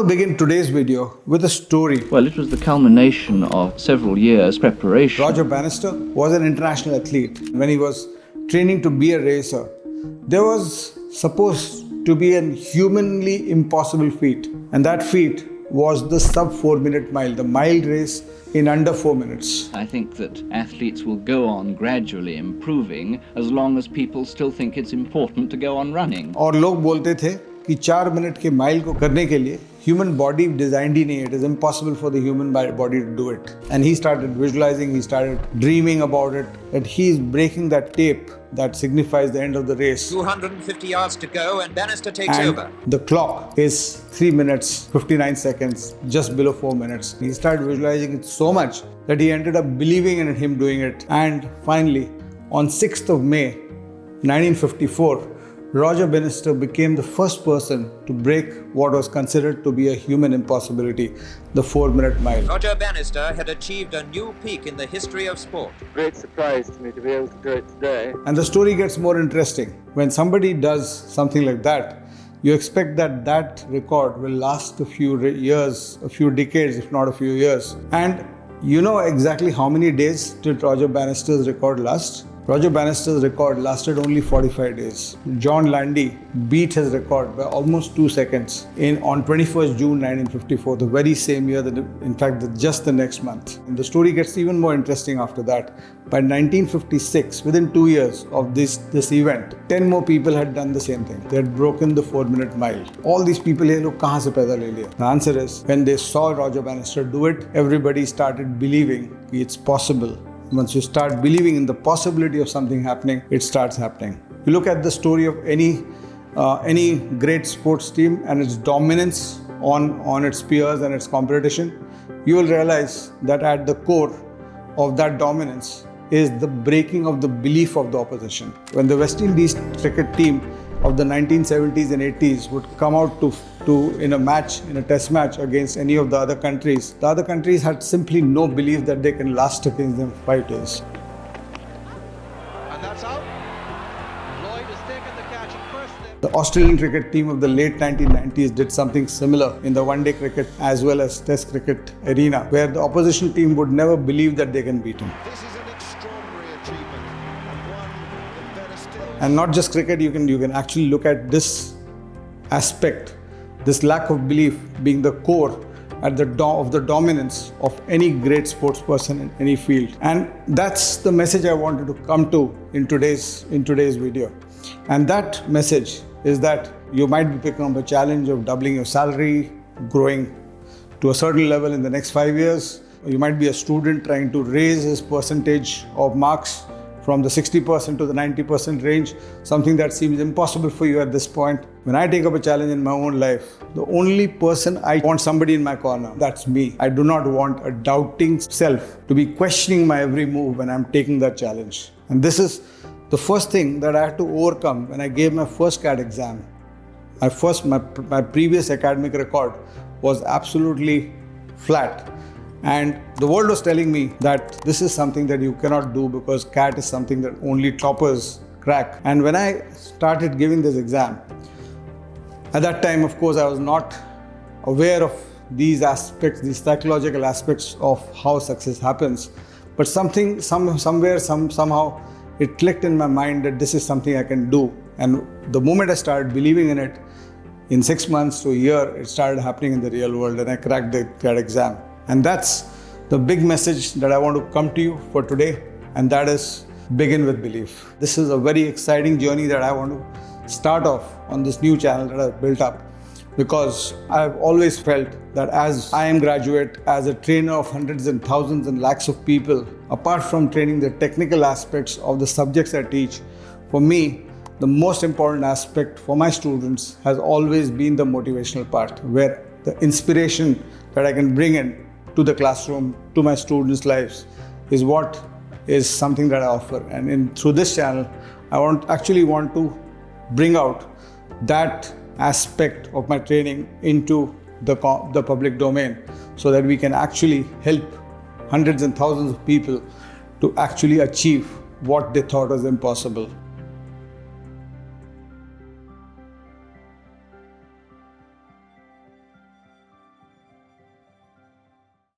to begin today's video with a story. Well, it was the culmination of several years' preparation. Roger Bannister was an international athlete. When he was training to be a racer, there was supposed to be a humanly impossible feat. And that feat was the sub 4-minute mile, the mile race in under 4 minutes. I think that athletes will go on gradually improving as long as people still think it's important to go on running. और लोग बोलते थे कि 4 minute के mile को करने के लिए human body designed ही नहीं है. It is impossible for the human body to do it. And he started visualizing, he started dreaming about it, that he is breaking that tape that signifies the end of the race. 250 yards to go and Bannister takes And over. the clock is 3 minutes 59 seconds, just below 4 minutes. He started visualizing it so much that he ended up believing in him doing it. And finally, on 6th of May 1954, Roger Bannister became the first person to break what was considered to be a human impossibility, the 4-minute mile. Roger Bannister had achieved a new peak in the history of sport. Great surprise to me to be able to do it today. And the story gets more interesting. When somebody does something like that, you expect that that record will last a few years, a few decades, if not a few years. And you know exactly how many days did Roger Bannister's record last? Roger Bannister's record lasted only 45 days. John Landy beat his record by almost 2 seconds on 21st June 1954, the very same year, just the next month. And the story gets even more interesting after that. By 1956, within 2 years of this event, 10 more people had done the same thing. They had broken the 4-minute mile. All these people, ye log kahan se paida le liya? The answer is, when they saw Roger Bannister do it, everybody started believing it's possible. Once you start believing in the possibility of something happening, it starts happening. You look at the story of any great sports team and its dominance on its peers and its competition, you will realize that at the core of that dominance is the breaking of the belief of the opposition. When the West Indies cricket team of the 1970s and 80s would come out to in a test match against any of the other countries had simply no belief that they can last against them 5 days. And that's out. Lloyd has taken the catch and first. The Australian cricket team of the late 1990s did something similar in the one-day cricket as well as test cricket arena, where the opposition team would never believe that they can beat them. This is an extraordinary achievement and one that better still. And not just cricket, you can actually look at this aspect, this lack of belief being the core of the dominance of any great sports person in any field. And that's the message I wanted to come to in today's video. And that message is that you might be picking up a challenge of doubling your salary, growing to a certain level in the next 5 years. You might be a student trying to raise his percentage of marks from the 60% to the 90% range, something that seems impossible for you at this point. When I take up a challenge in my own life, the only person I want somebody in my corner, that's me. I do not want a doubting self to be questioning my every move when I'm taking that challenge. And this is the first thing that I had to overcome when I gave my first CAT exam. My previous academic record was absolutely flat. And the world was telling me that this is something that you cannot do because CAT is something that only toppers crack. And when I started giving this exam, at that time, of course, I was not aware of these aspects, these psychological aspects of how success happens. But somehow, it clicked in my mind that this is something I can do. And the moment I started believing in it, in 6 months to a year, it started happening in the real world and I cracked the CAT exam. And that's the big message that I want to come to you for today, and that is begin with belief. This is a very exciting journey that I want to start off on this new channel that I've built up, because I've always felt that as I am graduate, as a trainer of hundreds and thousands and lakhs of people, apart from training the technical aspects of the subjects I teach, for me, the most important aspect for my students has always been the motivational part, where the inspiration that I can bring in to the classroom, to my students' lives, is what is something that I offer. And through this channel, I actually want to bring out that aspect of my training into the public domain, so that we can actually help hundreds and thousands of people to actually achieve what they thought was impossible.